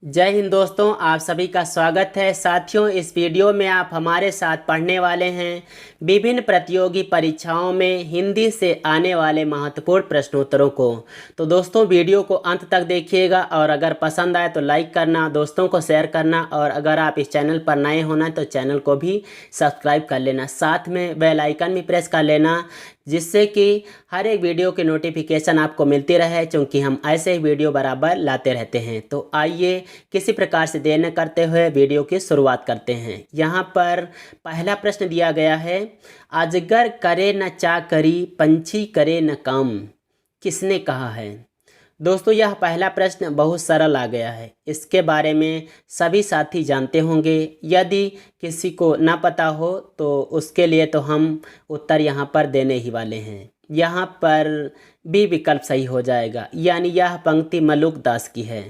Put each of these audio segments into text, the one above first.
जय हिंद दोस्तों, आप सभी का स्वागत है। साथियों, इस वीडियो में आप हमारे साथ पढ़ने वाले हैं विभिन्न प्रतियोगी परीक्षाओं में हिंदी से आने वाले महत्वपूर्ण प्रश्नोत्तरों को। तो दोस्तों, वीडियो को अंत तक देखिएगा और अगर पसंद आए तो लाइक करना, दोस्तों को शेयर करना और अगर आप इस चैनल पर नए होना तो चैनल को भी सब्सक्राइब कर लेना। साथ में बेल आइकन भी प्रेस कर लेना जिससे कि हर एक वीडियो की नोटिफिकेशन आपको मिलती रहे, क्योंकि हम ऐसे ही वीडियो बराबर लाते रहते हैं। तो आइए किसी प्रकार से देर न करते हुए वीडियो की शुरुआत करते हैं। यहाँ पर पहला प्रश्न दिया गया है, अजगर करे न चाकरी पंछी करे न काम, किसने कहा है। दोस्तों, यह पहला प्रश्न बहुत सरल आ गया है। इसके बारे में सभी साथी जानते होंगे। यदि किसी को ना पता हो तो उसके लिए तो हम उत्तर यहाँ पर देने ही वाले हैं। यहाँ पर भी विकल्प सही हो जाएगा, यानी यह पंक्ति मलुक दास की है।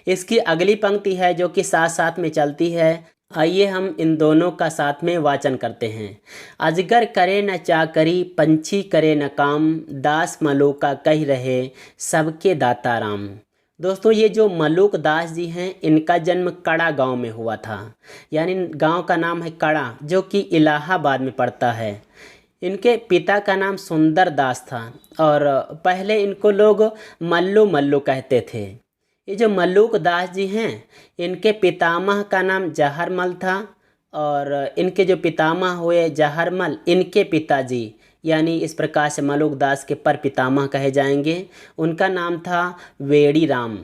इसकी अगली पंक्ति है जो कि साथ साथ में चलती है। आइए हम इन दोनों का साथ में वाचन करते हैं। अजगर करे न चाकरी पंछी करे न काम, दास मलूका कह रहे सबके दाता राम। दोस्तों, ये जो मलूक दास जी हैं, इनका जन्म कड़ा गांव में हुआ था। यानी गांव का नाम है कड़ा, जो कि इलाहाबाद में पड़ता है। इनके पिता का नाम सुंदर दास था और पहले इनको लोग मल्लू मल्लू कहते थे। ये जो मल्लूक दास जी हैं, इनके पितामह का नाम जहरमल था और इनके जो पितामह हुए जहरमल, इनके पिताजी यानी इस प्रकार से मलूक दास के पर पितामह कहे जाएंगे, उनका नाम था वेड़ी राम।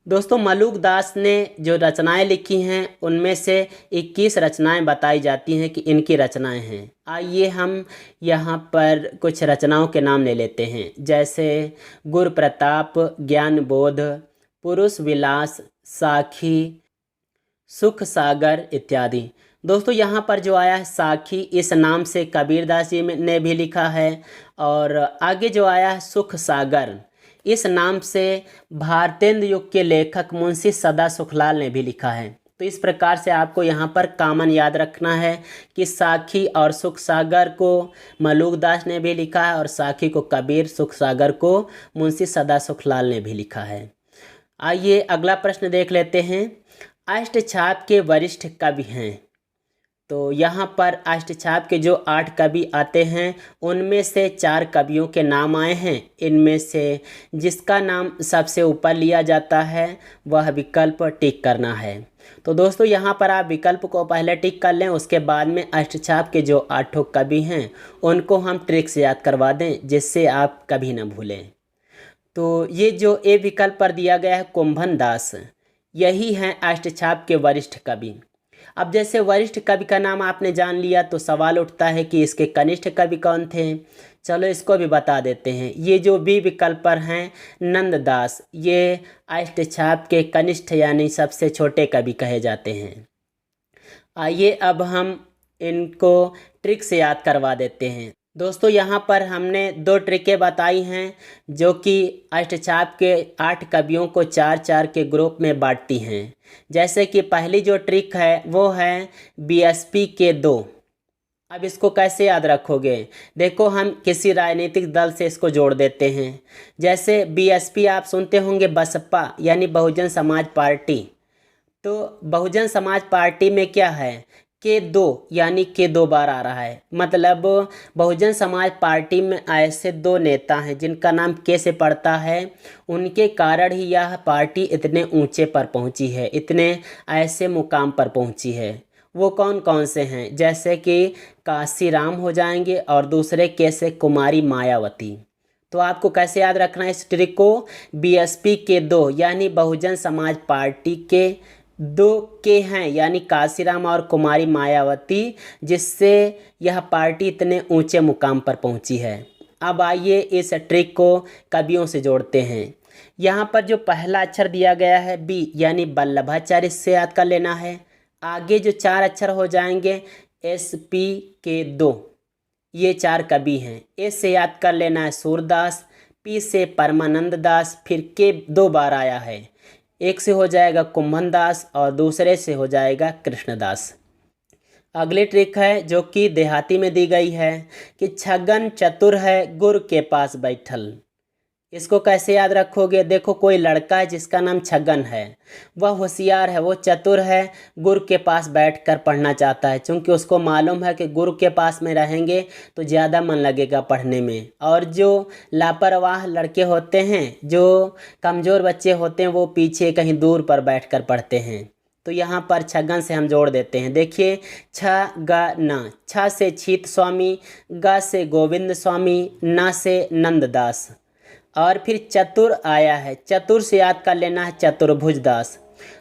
दोस्तों, मलूक दास ने जो रचनाएं लिखी हैं उनमें से 21 रचनाएं बताई जाती हैं कि इनकी रचनाएं हैं। आइए हम यहाँ पर कुछ रचनाओं के नाम ले लेते हैं, जैसे गुर प्रताप, ज्ञान बोध, पुरुष विलास, साखी, सुख सागर इत्यादि। दोस्तों, यहाँ पर जो आया है साखी, इस नाम से कबीरदास जी ने भी लिखा है। और आगे जो आया है सुख सागर, इस नाम से भारतेंद्र युग के लेखक मुंशी सदा सुखलाल ने भी लिखा है। तो इस प्रकार से आपको यहाँ पर कॉमन याद रखना है कि साखी और सुख सागर को मलूक दास ने भी लिखा है और साखी को कबीर, सुख सागर को मुंशी सदा सुखलाल ने भी लिखा है। आइए अगला प्रश्न देख लेते हैं। अष्टछाप के वरिष्ठ कवि हैं। तो यहाँ पर अष्टछाप के जो 8 कवि आते हैं उनमें से 4 कवियों के नाम आए हैं। इनमें से जिसका नाम सबसे ऊपर लिया जाता है वह विकल्प टिक करना है। तो दोस्तों, यहाँ पर आप विकल्प को पहले टिक कर लें, उसके बाद में अष्टछाप के जो 8 कवि हैं उनको हम ट्रिक से याद करवा दें, जिससे आप कभी ना भूलें। तो ये जो ए विकल्प पर दिया गया है कुंभन दास, यही हैं अष्टछाप के वरिष्ठ कवि। अब जैसे वरिष्ठ कवि का नाम आपने जान लिया तो सवाल उठता है कि इसके कनिष्ठ कवि कौन थे। चलो इसको भी बता देते हैं। ये जो बी विकल्प पर हैं नंददास, ये अष्टछाप के कनिष्ठ यानी सबसे छोटे कवि कहे जाते हैं। आइए अब हम इनको ट्रिक से याद करवा देते हैं। दोस्तों, यहाँ पर हमने 2 ट्रिकें बताई हैं जो कि अष्टछाप के 8 कवियों को 4-4 के ग्रुप में बांटती हैं। जैसे कि पहली जो ट्रिक है वो है बीएसपी के 2। अब इसको कैसे याद रखोगे? देखो, हम किसी राजनीतिक दल से इसको जोड़ देते हैं। जैसे बीएसपी आप सुनते होंगे बसपा यानी बहुजन समाज पार्टी। तो बहुजन समाज पार्टी में क्या है के 2 यानी के 2 बार आ रहा है। मतलब बहुजन समाज पार्टी में ऐसे 2 नेता हैं जिनका नाम के से पड़ता है। उनके कारण ही यह पार्टी इतने ऊंचे पर पहुंची है, इतने ऐसे मुकाम पर पहुंची है। वो कौन कौन से हैं? जैसे कि काशीराम हो जाएंगे और दूसरे के से कुमारी मायावती। तो आपको कैसे याद रखना है इस ट्रिक को? बीएसपी के 2 यानी बहुजन समाज पार्टी के 2 के हैं, यानी काशीराम और कुमारी मायावती, जिससे यह पार्टी इतने ऊंचे मुकाम पर पहुंची है। अब आइए इस ट्रिक को कवियों से जोड़ते हैं। यहाँ पर जो पहला अक्षर दिया गया है बी यानी वल्लभाचार्य, से याद कर लेना है। आगे जो 4 अक्षर हो जाएंगे एस पी के 2, ये 4 कवि हैं। एस से याद कर लेना है सूरदास, पी से परमानंद दास, फिर के 2 बार आया है। एक से हो जाएगा कुंभन दास और दूसरे से हो जाएगा कृष्णदास। अगली ट्रिक है जो कि देहाती में दी गई है कि छगन चतुर है गुर के पास बैठल, इसको कैसे याद रखोगे? देखो, कोई लड़का है जिसका नाम छगन है, वह होशियार है, वो चतुर है, गुरु के पास बैठकर पढ़ना चाहता है, क्योंकि उसको मालूम है कि गुरु के पास में रहेंगे तो ज़्यादा मन लगेगा पढ़ने में। और जो लापरवाह लड़के होते हैं, जो कमज़ोर बच्चे होते हैं, वो पीछे कहीं दूर पर बैठकर पढ़ते हैं। तो यहाँ पर छगन से हम जोड़ देते हैं। देखिए, छ ग न, छ से छीत स्वामी, ग से गोविंद स्वामी, न से नंददास, और फिर चतुर आया है, चतुर से याद कर लेना है चतुर्भुज दास।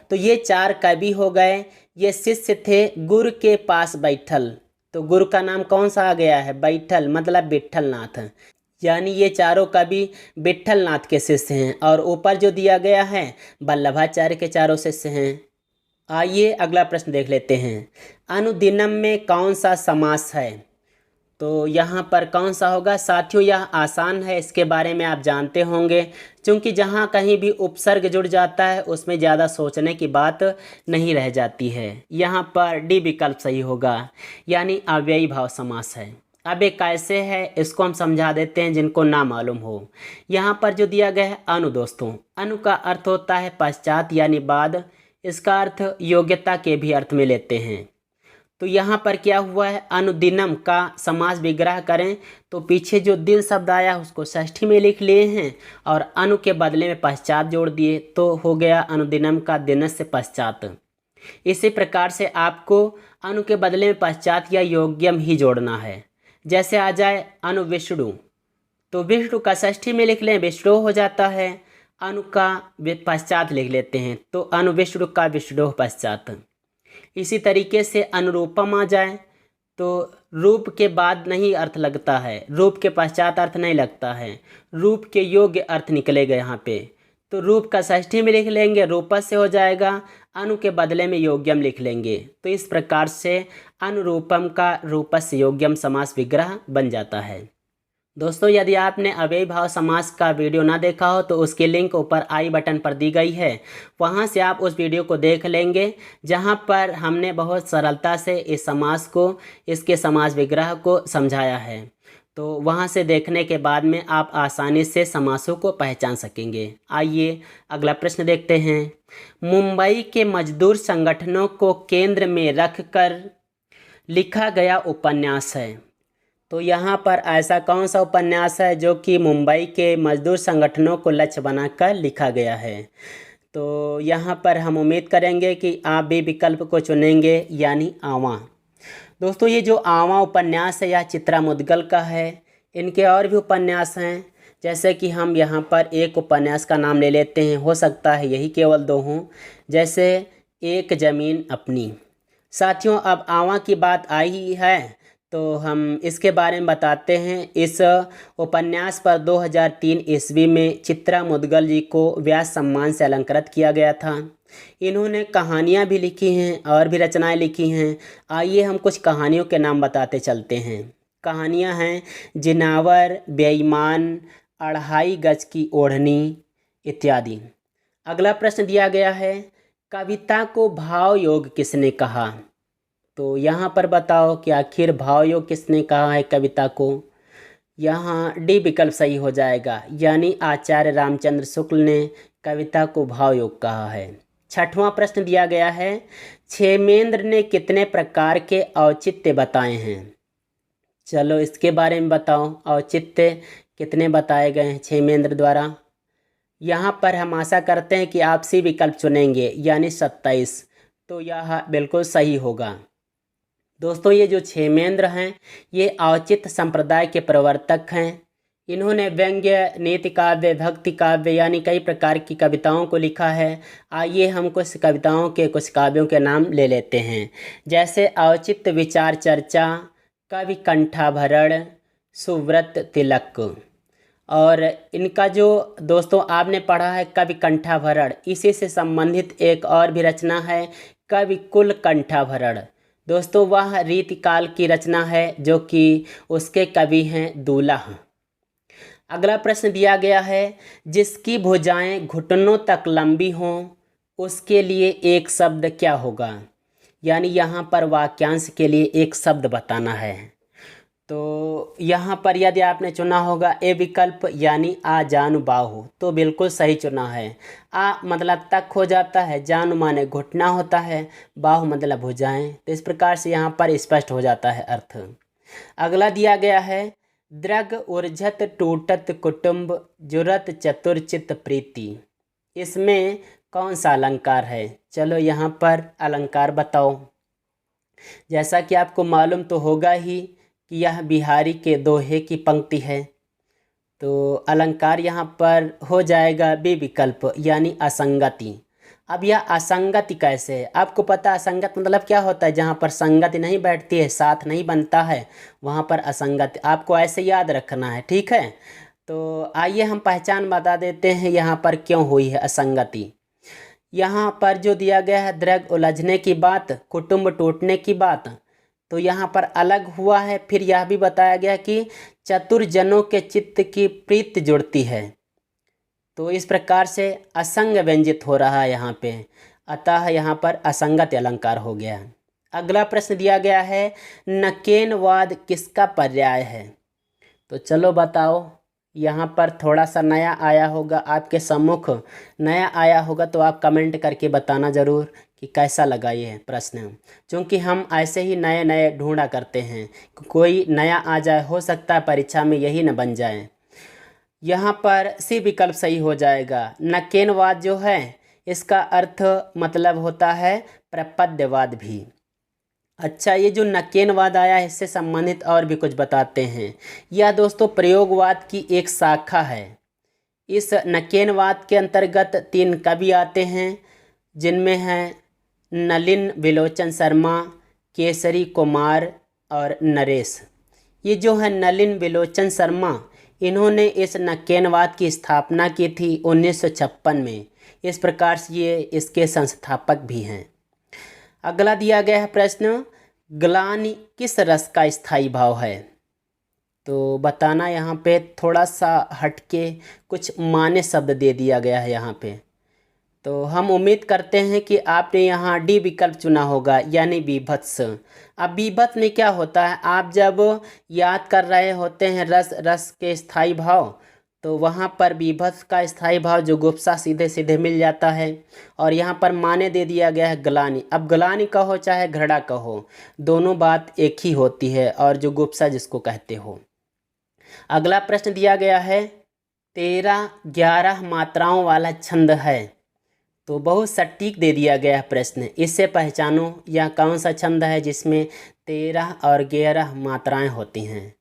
तो ये 4 कवि हो गए। ये शिष्य थे गुरु के पास बैठल। तो गुरु का नाम कौन सा आ गया है? बैठल, मतलब विट्ठल नाथ। यानी ये चारों कवि विट्ठल नाथ के शिष्य हैं। और ऊपर जो दिया गया है, वल्लभाचार्य के चारों शिष्य हैं। आइए अगला प्रश्न देख लेते हैं। अनुदिनम में कौन सा समास है? तो यहाँ पर कौन सा होगा? साथियों, यह आसान है, इसके बारे में आप जानते होंगे, क्योंकि जहाँ कहीं भी उपसर्ग जुड़ जाता है उसमें ज़्यादा सोचने की बात नहीं रह जाती है। यहाँ पर डी विकल्प सही होगा, यानी अव्ययी भाव समास है। अब ये कैसे है इसको हम समझा देते हैं जिनको ना मालूम हो। यहाँ पर जो दिया गया है अनु, दोस्तों, अनु का अर्थ होता है पश्चात यानी बाद। इसका अर्थ योग्यता के भी अर्थ में लेते हैं। तो यहाँ पर क्या हुआ है? अनुदिनम का समास विग्रह करें तो पीछे जो दिन शब्द आया उसको षष्ठी में लिख लिए हैं और अनु के बदले में पश्चात जोड़ दिए, तो हो गया अनुदिनम का दिनस्य पश्चात। इसी प्रकार से आपको अनु के बदले में पश्चात या योग्यम ही जोड़ना है। जैसे आ जाए अनु विष्णु, तो विष्णु का षष्ठी में लिख लें, विष्णु हो जाता है। अनु का पश्चात लिख लेते हैं तो अनु विष्णु का विष्णु पश्चात। इसी तरीके से अनुरूपम आ जाए तो रूप के बाद नहीं अर्थ लगता है, रूप के पश्चात अर्थ नहीं लगता है, रूप के योग्य अर्थ निकलेगा यहाँ पे। तो रूप का षष्ठी में लिख लेंगे, रूपस से हो जाएगा, अनु के बदले में योग्यम लिख लेंगे। तो इस प्रकार से अनुरूपम का रूपस योग्यम समास विग्रह बन जाता है। दोस्तों, यदि आपने अव्ययी भाव समास का वीडियो ना देखा हो तो उसकी लिंक ऊपर आई बटन पर दी गई है, वहां से आप उस वीडियो को देख लेंगे, जहां पर हमने बहुत सरलता से इस समास को, इसके समास विग्रह को समझाया है। तो वहां से देखने के बाद में आप आसानी से समासों को पहचान सकेंगे। आइए अगला प्रश्न देखते हैं। मुंबई के मजदूर संगठनों को केंद्र में रखकर लिखा गया उपन्यास है। तो यहाँ पर ऐसा कौन सा उपन्यास है जो कि मुंबई के मजदूर संगठनों को लक्ष्य बनाकर लिखा गया है? तो यहाँ पर हम उम्मीद करेंगे कि आप भी विकल्प को चुनेंगे, यानी आवा। दोस्तों, ये जो आवा उपन्यास है यह चित्रा मुद्गल का है। इनके और भी उपन्यास हैं, जैसे कि हम यहाँ पर एक उपन्यास का नाम ले लेते हैं, हो सकता है यही केवल 2 हों, जैसे एक ज़मीन अपनी। साथियों, अब आवा की बात आई ही है तो हम इसके बारे में बताते हैं। इस उपन्यास पर 2003 ईस्वी में चित्रा मुद्गल जी को व्यास सम्मान से अलंकृत किया गया था। इन्होंने कहानियाँ भी लिखी हैं और भी रचनाएं लिखी हैं। आइए हम कुछ कहानियों के नाम बताते चलते हैं। कहानियाँ हैं जिनावर, बेईमान, अढ़ाई गज की ओढ़नी इत्यादि। अगला प्रश्न दिया गया है, कविता को भाव योग किसने कहा? तो यहाँ पर बताओ कि आखिर भाव योग किसने कहा है कविता को? यहाँ डी विकल्प सही हो जाएगा, यानी आचार्य रामचंद्र शुक्ल ने कविता को भाव योग कहा है। 6वां प्रश्न दिया गया है, क्षेमेंद्र ने कितने प्रकार के औचित्य बताए हैं? चलो इसके बारे में बताओ, औचित्य कितने बताए गए हैं क्षेमेंद्र द्वारा? यहाँ पर हम आशा करते हैं कि आप सी विकल्प चुनेंगे, यानी 27। तो यह बिल्कुल सही होगा। दोस्तों, ये जो क्षेमेंद्र हैं ये औचित्य संप्रदाय के प्रवर्तक हैं। इन्होंने व्यंग्य, नीति काव्य, भक्ति काव्य यानी कई प्रकार की कविताओं को लिखा है। आइए हम कुछ कविताओं के, कुछ काव्यों के नाम ले लेते हैं, जैसे औचित्य विचार चर्चा, कवि कंठाभरण, सुव्रत तिलक। और इनका जो दोस्तों आपने पढ़ा है कवि कंठाभरण, इसी से संबंधित एक और भी रचना है कवि कुल कंठाभरण। दोस्तों, वह रीतिकाल की रचना है जो कि उसके कवि हैं दूल्हा। अगला प्रश्न दिया गया है, जिसकी भुजाएं घुटनों तक लंबी हों उसके लिए एक शब्द क्या होगा? यानी यहाँ पर वाक्यांश के लिए एक शब्द बताना है। तो यहाँ पर यदि आपने चुना होगा ए विकल्प यानी आ जानु बाहु, तो बिल्कुल सही चुना है। आ मतलब तक हो जाता है, जानु माने घुटना होता है, बाहु मतलब भुजाएं। तो इस प्रकार से यहाँ पर स्पष्ट हो जाता है अर्थ। अगला दिया गया है द्रग उर्जत टूटत कुटुंब जुरत चतुर्चित प्रीति। इसमें कौन सा अलंकार है? चलो यहाँ पर अलंकार बताओ। जैसा कि आपको मालूम तो होगा ही कि यह बिहारी के दोहे की पंक्ति है, तो अलंकार यहाँ पर हो जाएगा बी विकल्प यानी असंगति। अब यह असंगति कैसे है? आपको पता है असंगत मतलब क्या होता है? जहाँ पर संगति नहीं बैठती है, साथ नहीं बनता है, वहाँ पर असंगति। आपको ऐसे याद रखना है, ठीक है। तो आइए हम पहचान बता देते हैं यहाँ पर क्यों हुई है असंगति। यहाँ पर जो दिया गया है द्रग उलझने की बात, कुटुंब टूटने की बात, तो यहाँ पर अलग हुआ है। फिर यह भी बताया गया कि चतुर्जनों के चित्त की प्रीति जुड़ती है, तो इस प्रकार से असंग व्यंजित हो रहा है यहाँ पे, अतः यहाँ पर असंगत अलंकार हो गया। अगला प्रश्न दिया गया है नकेनवाद किसका पर्याय है? तो चलो बताओ। यहाँ पर थोड़ा सा नया आया होगा, आपके सम्मुख नया आया होगा, तो आप कमेंट करके बताना ज़रूर कि कैसा लगा ये प्रश्न, क्योंकि हम ऐसे ही नए नए ढूंढा करते हैं। कोई नया आ जाए, हो सकता है परीक्षा में यही न बन जाए। यहाँ पर सी विकल्प सही हो जाएगा। नकेनवाद जो है इसका अर्थ मतलब होता है प्रपद्यवाद भी। अच्छा, ये जो नकेनवाद आया है इससे संबंधित और भी कुछ बताते हैं। यह दोस्तों प्रयोगवाद की एक शाखा है। इस नकेनवाद के अंतर्गत 3 कवि आते हैं, जिनमें हैं नलिन विलोचन शर्मा, केसरी कुमार और नरेश। ये जो है नलिन विलोचन शर्मा, इन्होंने इस नकेनवाद की स्थापना की थी 1956 में। इस प्रकार से ये इसके संस्थापक भी हैं। अगला दिया गया है प्रश्न ग्लानि किस रस का स्थायी भाव है? तो बताना। यहाँ पे थोड़ा सा हटके कुछ माने शब्द दे दिया गया है यहाँ पे, तो हम उम्मीद करते हैं कि आपने यहाँ डी विकल्प चुना होगा यानी बीभत्स। अब बीभत्स में क्या होता है? आप जब याद कर रहे होते हैं रस के स्थायी भाव, तो वहाँ पर बीभत्स का स्थायी भाव जुगुप्सा सीधे सीधे मिल जाता है। और यहाँ पर माने दे दिया गया है ग्लानि। अब ग्लानि कहो चाहे घृणा कहो, दोनों बात एक ही होती है, और जुगुप्सा जिसको कहते हो। अगला प्रश्न दिया गया है 13-11 मात्राओं वाला छंद है, तो बहुत सटीक दे दिया गया है प्रश्न। इससे पहचानो यह कौन सा छंद है जिसमें 13 और 11 मात्राएं होती हैं।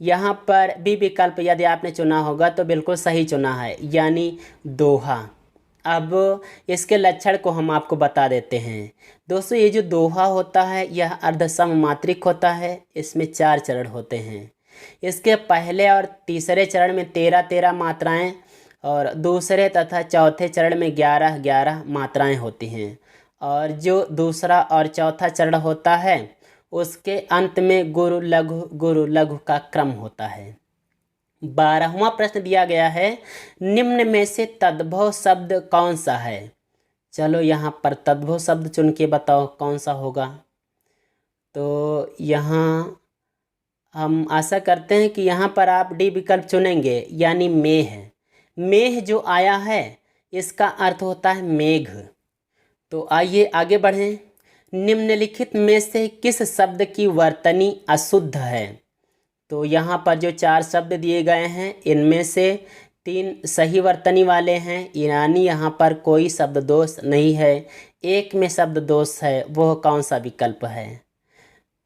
यहाँ पर बी विकल्प यदि आपने चुना होगा तो बिल्कुल सही चुना है, यानी दोहा। अब इसके लक्षण को हम आपको बता देते हैं। दोस्तों, ये जो दोहा होता है यह अर्धसम मात्रिक होता है। इसमें 4 चरण होते हैं। इसके पहले और तीसरे चरण में 13-13 मात्राएं, और दूसरे तथा चौथे चरण में 11-11 मात्राएं होती हैं। और जो दूसरा और चौथा चरण होता है उसके अंत में गुरु लघु का क्रम होता है। 12वां प्रश्न दिया गया है निम्न में से तद्भव शब्द कौन सा है? चलो यहाँ पर तद्भव शब्द चुन के बताओ कौन सा होगा। तो यहाँ हम आशा करते हैं कि यहाँ पर आप डी विकल्प चुनेंगे, यानी मेह। मेह जो आया है इसका अर्थ होता है मेघ। तो आइए आगे बढ़ें। निम्नलिखित में से किस शब्द की वर्तनी अशुद्ध है? तो यहाँ पर जो 4 शब्द दिए गए हैं इनमें से 3 सही वर्तनी वाले हैं, यानी यहाँ पर कोई शब्द दोष नहीं है। एक में शब्द दोष है, वह कौन सा विकल्प है?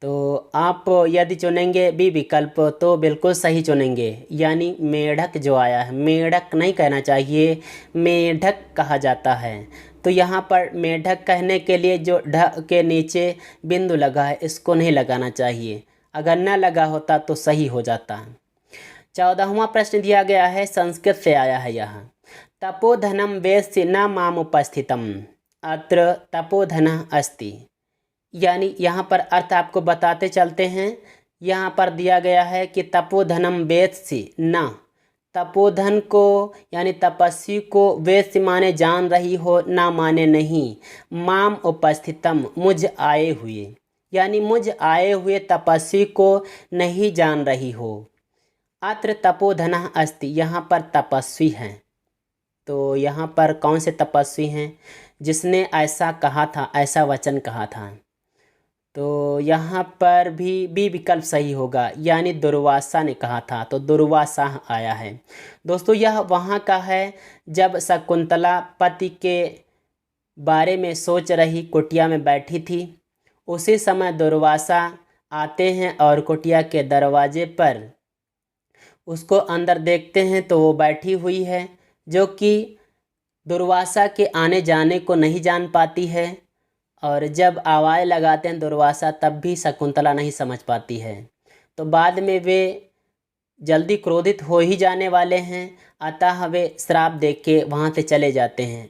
तो आप यदि चुनेंगे बी विकल्प तो बिल्कुल सही चुनेंगे, यानी मेढक जो आया है। मेढक नहीं कहना चाहिए, मेढक कहा जाता है। तो यहाँ पर मेढक कहने के लिए जो ढ के नीचे बिंदु लगा है इसको नहीं लगाना चाहिए, अगर न लगा होता तो सही हो जाता। 14वां प्रश्न दिया गया है, संस्कृत से आया है यह। तपोधनम वेत्सि न मामुपस्थितम अत्र तपोधनः अस्ति। यानी यहाँ पर अर्थ आपको बताते चलते हैं। यहाँ पर दिया गया है कि तपोधनम वेत्सि न, तपोधन को यानी तपस्वी को वेत्सि माने जान रही हो, ना माने नहीं, माम उपस्थितम मुझ आए हुए। यानी मुझ आए हुए तपस्वी को नहीं जान रही हो। अत्र तपोधनः अस्ति, यहाँ पर तपस्वी हैं। तो यहाँ पर कौन से तपस्वी हैं जिसने ऐसा कहा था, ऐसा वचन कहा था? तो यहाँ पर भी विकल्प सही होगा, यानी दुर्वासा ने कहा था, तो दुर्वासा आया है। दोस्तों यह वहाँ का है जब शकुंतला पति के बारे में सोच रही कुटिया में बैठी थी। उसी समय दुर्वासा आते हैं और कुटिया के दरवाजे पर उसको अंदर देखते हैं तो वो बैठी हुई है, जो कि दुर्वासा के आने जाने को नहीं जान पाती है। और जब आवाज़ लगाते हैं दुर्वासा तब भी शकुंतला नहीं समझ पाती है। तो बाद में वे जल्दी क्रोधित हो ही जाने वाले हैं, अतः वे श्राप देख के वहाँ से चले जाते हैं।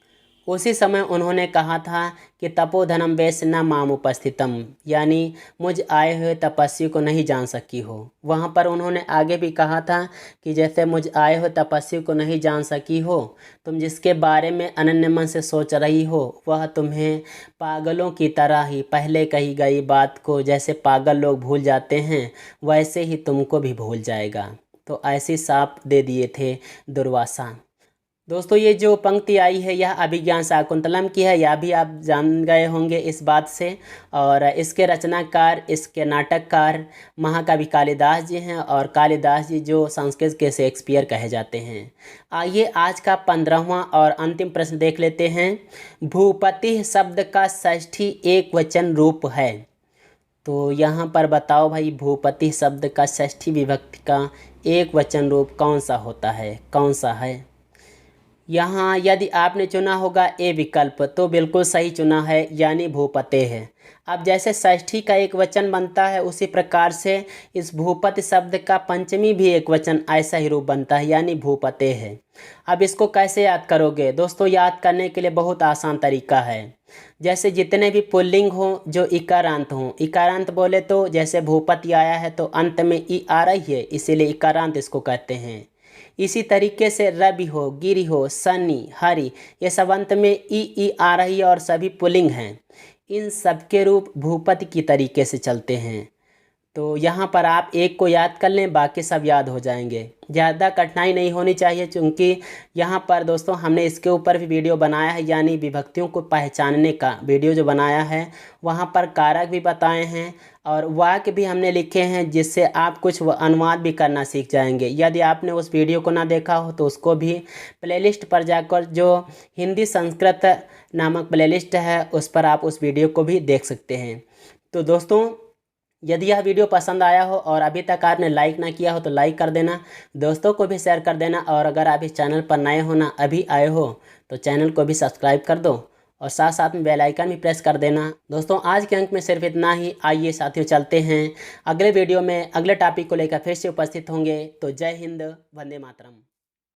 उसी समय उन्होंने कहा था कि तपोधनम वैश्य न माम उपस्थितम, यानी मुझ आए हुए तपस्वी को नहीं जान सकी हो। वहाँ पर उन्होंने आगे भी कहा था कि जैसे मुझ आए हुए तपस्वी को नहीं जान सकी हो, तुम जिसके बारे में अनन्य मन से सोच रही हो वह तुम्हें पागलों की तरह ही पहले कही गई बात को जैसे पागल लोग भूल जाते हैं वैसे ही तुमको भी भूल जाएगा। तो ऐसे शाप दे दिए थे दुर्वासा। दोस्तों ये जो पंक्ति आई है यह अभिज्ञान शाकुंतलम की है, यह भी आप जान गए होंगे इस बात से। और इसके रचनाकार, इसके नाटककार महाकवि कालिदास जी हैं, और कालिदास जी जो संस्कृत के शेक्सपियर कहे जाते हैं। आइए आज का 15वां और अंतिम प्रश्न देख लेते हैं। भूपति शब्द का षष्ठी एक वचन रूप है। तो यहाँ पर बताओ भाई, भूपति शब्द का षष्ठी विभक्ति का एक वचन रूप कौन सा होता है, कौन सा है? यहाँ यदि आपने चुना होगा ए विकल्प तो बिल्कुल सही चुना है, यानी भूपते है। अब जैसे षष्ठी का एक वचन बनता है उसी प्रकार से इस भूपति शब्द का पंचमी भी एक वचन ऐसा ही रूप बनता है, यानी भूपते है। अब इसको कैसे याद करोगे? दोस्तों याद करने के लिए बहुत आसान तरीका है। जैसे जितने भी पुल्लिंग हों जो इकारांत हों, इकारांत बोले तो जैसे भूपति आया है तो अंत में ई आ रही है, इसीलिए इकारांत इसको कहते हैं। इसी तरीके से रवि हो, गिरी हो, शनि, हरि, ये सब अंत में ई आ रही है और सभी पुल्लिंग हैं। इन सब के रूप भूपति की तरीके से चलते हैं। तो यहाँ पर आप एक को याद कर लें, बाकी सब याद हो जाएंगे। ज़्यादा कठिनाई नहीं होनी चाहिए, क्योंकि यहाँ पर दोस्तों हमने इसके ऊपर भी वीडियो बनाया है, यानी विभक्तियों को पहचानने का वीडियो जो बनाया है वहाँ पर कारक भी बताए हैं और वाक्य भी हमने लिखे हैं, जिससे आप कुछ अनुवाद भी करना सीख जाएंगे। यदि आपने उस वीडियो को ना देखा हो तो उसको भी प्लेलिस्ट पर जाकर, जो हिंदी संस्कृत नामक प्लेलिस्ट है, उस पर आप उस वीडियो को भी देख सकते हैं। तो दोस्तों यदि यह वीडियो पसंद आया हो और अभी तक आपने लाइक ना किया हो तो लाइक कर देना, दोस्तों को भी शेयर कर देना, और अगर आप इस चैनल पर नए हो ना, अभी आए हो, तो चैनल को भी सब्सक्राइब कर दो और साथ साथ में बेल आइकन भी प्रेस कर देना। दोस्तों आज के अंक में सिर्फ इतना ही। आइए साथियों चलते हैं अगले वीडियो में, अगले टॉपिक को लेकर फिर से उपस्थित होंगे। तो जय हिंद, वंदे मातरम।